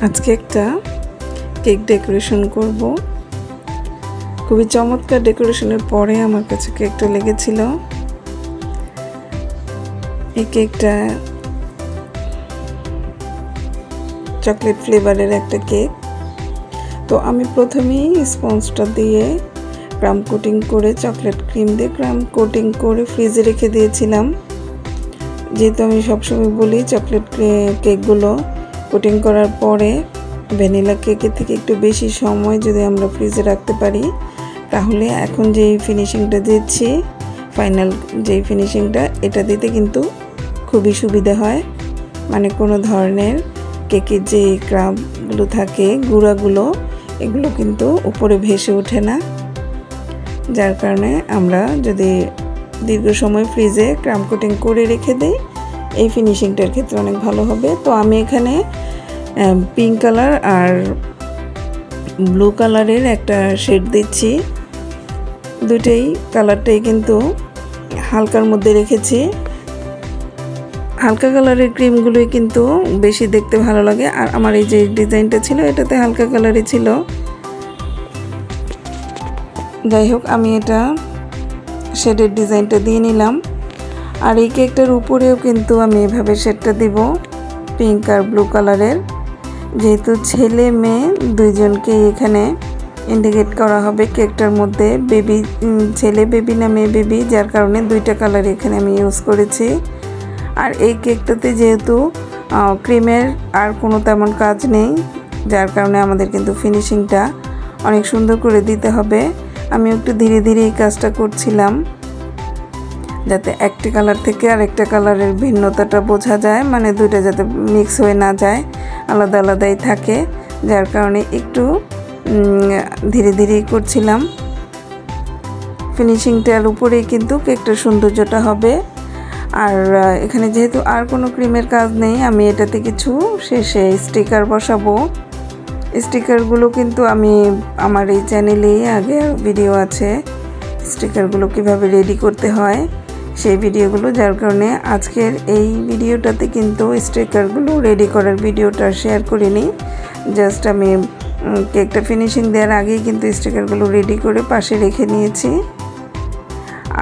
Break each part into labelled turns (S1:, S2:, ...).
S1: আজকে একটা cake decoration করব। খুবই চমৎকার ডেকোরেশনের পরে আমার কাছে কেকটা লেগেছিল। এই কেকটা চকলেট ফ্লেভারের একটা কেক। তো আমি প্রথমেই স্পঞ্জটা দিয়ে ক্রাম কোটিং করে, চকলেট ক্রিম দিয়ে ক্রাম কোটিং করে ফ্রিজে রেখে দিয়েছিলাম। যেহেতু আমি সবসময় বলি চকলেট কেকগুলো কোটিং করার পরে ভ্যানিলা কেকের থেকে একটু বেশি সময় যদি আমরা ফ্রিজে রাখতে পারি, তাহলে এখন যেই ফিনিশিংটা দিচ্ছি, ফাইনাল যেই ফিনিশিংটা, এটা দিতে কিন্তু খুবই সুবিধা হয়। মানে কোনো ধরনের কেকের যে ক্রামগুলো থাকে, গুঁড়াগুলো, এগুলো কিন্তু উপরে ভেসে ওঠে না। যার কারণে আমরা যদি দীর্ঘ সময় ফ্রিজে ক্রাম কোটিং করে রেখে দিই, এই ফিনিশিংটার ক্ষেত্রে অনেক ভালো হবে। তো আমি এখানে পিঙ্ক কালার আর ব্লু কালারের একটা শেড দিচ্ছি। দুটেই কালারটাই কিন্তু হালকার মধ্যে রেখেছি। হালকা কালারের ক্রিমগুলোই কিন্তু বেশি দেখতে ভালো লাগে। আর আমার এই যে ডিজাইনটা ছিল, এটাতে হালকা কালারই ছিল। যাই হোক, আমি এটা শেডের ডিজাইনটা দিয়ে নিলাম। আর এই কেকটার উপরেও কিন্তু আমি এভাবে শেডটা দিব, পিঙ্ক আর ব্লু কালারের। যেহেতু ছেলে মেয়ে দুইজনকে এখানে ইন্ডিকেট করা হবে কেকটার মধ্যে, বেবি ছেলে বেবি না মেয়ে বেবি, যার কারণে দুইটা কালার এখানে আমি ইউজ করেছি। আর এই কেকটাতে যেহেতু ক্রিমের আর কোনো তেমন কাজ নেই, যার কারণে আমাদের কিন্তু ফিনিশিংটা অনেক সুন্দর করে দিতে হবে। আমি একটু ধীরে ধীরে এই কাজটা করছিলাম, যাতে একটা কালার থেকে আরেকটা কালারের ভিন্নতাটা বোঝা যায়, মানে দুইটা যাতে মিক্স হয়ে না যায়, আলাদা আলাদাই থাকে। যার কারণে একটু ধীরে ধীরেই করছিলাম। ফিনিশিংটার উপরেই কিন্তু কেকটার সৌন্দর্যটা হবে। আর এখানে যেহেতু আর কোনো ক্রিমের কাজ নেই, আমি এটাতে কিছু শেষে স্টিকার বসাবো। স্টিকারগুলো কিন্তু আমি আমার এই চ্যানেলেই আগে ভিডিও আছে, স্টিকারগুলো কিভাবে রেডি করতে হয় সেই ভিডিওগুলো। যার কারণে আজকের এই ভিডিওটাতে কিন্তু স্টিকারগুলো রেডি করার ভিডিওটা শেয়ার করিনি। জাস্ট আমি কেকটা ফিনিশিং দেওয়ার আগেই কিন্তু স্টিকারগুলো রেডি করে পাশে রেখে নিয়েছি।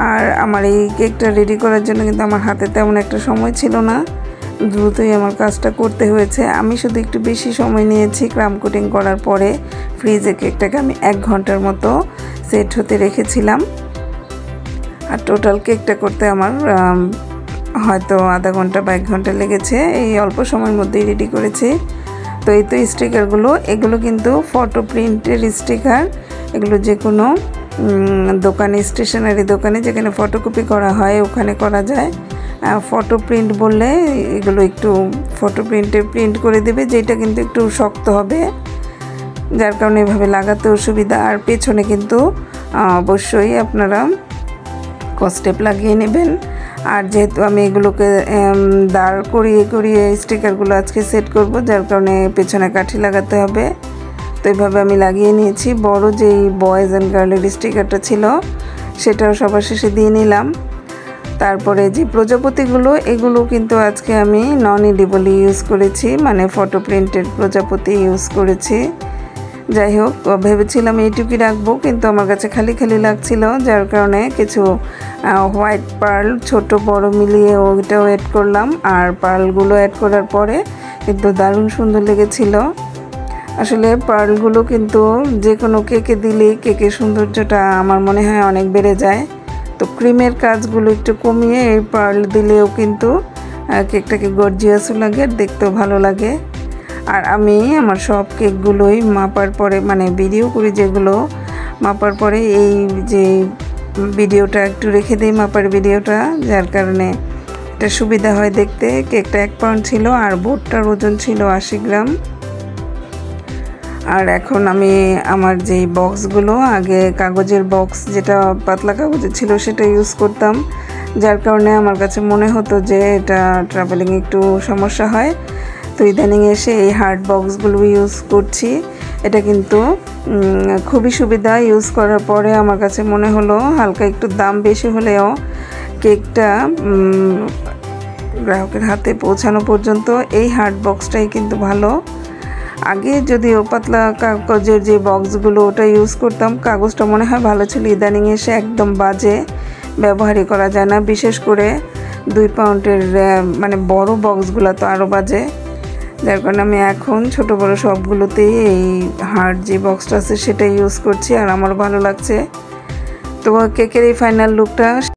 S1: আর আমার এই কেকটা রেডি করার জন্য কিন্তু আমার হাতে তেমন একটা সময় ছিল না, দ্রুতই আমার কাজটা করতে হয়েছে। আমি শুধু একটু বেশি সময় নিয়েছি ক্রাম কোটিং করার পরে। ফ্রিজে কেকটাকে আমি 1 ঘন্টার মতো সেট হতে রেখেছিলাম। আর টোটাল কেকটা করতে আমার হয়তো আধা ঘন্টা বা 1 ঘন্টা লেগেছে। এই অল্প সময়ের মধ্যেই রেডি করেছি। তো এই তো স্টিকারগুলো, এগুলো কিন্তু ফটো প্রিন্টের স্টিকার। এগুলো যে কোনো দোকানে, স্টেশনারি দোকানে যেখানে ফটোকপি করা হয় ওখানে করা যায়। ফটো প্রিন্ট বললে এগুলো একটু ফটো প্রিন্টে প্রিন্ট করে দেবে, যেটা কিন্তু একটু শক্ত হবে, যার কারণে এভাবে লাগাতেও সুবিধা। আর পেছনে কিন্তু অবশ্যই আপনারা স্টেপ লাগিয়ে নেবেন। আর যেহেতু আমি এগুলোকে দাঁড় করিয়ে করিয়ে স্টিকারগুলো আজকে সেট করব, যার কারণে পেছনে কাঠি লাগাতে হবে। তো এইভাবে আমি লাগিয়ে নিয়েছি। বড় যেই বয়েজ অ্যান্ড গার্লের স্টিকারটা ছিল সেটাও সবার শেষে দিয়ে নিলাম। তারপরে যে প্রজাপতিগুলো, এগুলো কিন্তু আজকে আমি নন এডিবল ইউজ করেছি, মানে ফটো প্রিন্টেড প্রজাপতি ইউজ করেছি। যাই হোক, ভেবেছিলাম এইটুকুই রাখবো, কিন্তু আমার কাছে খালি খালি লাগছিল, যার কারণে কিছু হোয়াইট পার্ল ছোট বড় মিলিয়ে ওইটাও অ্যাড করলাম। আর পার্লগুলো অ্যাড করার পরে কিন্তু দারুণ সুন্দর লেগেছিল। আসলে পার্লগুলো কিন্তু যে কোনো কেকে দিলেই কেকের সৌন্দর্যটা আমার মনে হয় অনেক বেড়ে যায়। তো ক্রিমের কাজগুলো একটু কমিয়ে এই পার্ল দিলেও কিন্তু কেকটাকে গর্জিয়াসও লাগে, আর দেখতেও ভালো লাগে। আর আমি আমার সব কেকগুলোই মাপার পরে, মানে ভিডিও করি যেগুলো, মাপার পরে এই যে ভিডিওটা একটু রেখে দিই, মাপার ভিডিওটা, যার কারণে এটা সুবিধা হয় দেখতে। কেকটা 1 পাউন্ড ছিল আর বোর্ডটার ওজন ছিল 80 গ্রাম। আর এখন আমি আমার যেই বক্সগুলো, আগে কাগজের বক্স যেটা পাতলা কাগজের ছিল সেটা ইউজ করতাম, যার কারণে আমার কাছে মনে হতো যে এটা ট্রাভেলিং একটু সমস্যা হয়। তো ইদানিং এসে এই হার্ড বক্সগুলো ইউজ করছি। এটা কিন্তু খুবই সুবিধা। ইউজ করার পরে আমার কাছে মনে হলো হালকা একটু দাম বেশি হলেও কেকটা গ্রাহকের হাতে পৌঁছানো পর্যন্ত এই হার্ড বক্সটাই কিন্তু ভালো। আগে যদিও পাতলা কাগজের যে বক্সগুলো ওটা ইউজ করতাম, কাগজটা মনে হয় ভালো ছিল, ইদানিং এসে একদম বাজে, ব্যবহারই করা যায় না। বিশেষ করে 2 পাউন্ডের মানে বড় বক্সগুলো তো আরও বাজে। যার কারণে আমি এখন ছোট বড় সবগুলোতেই এই হার্ড যে বক্সটা আছে সেটাই ইউজ করছি, আর আমার ভালো লাগছে। তো কেকের এই ফাইনাল লুকটা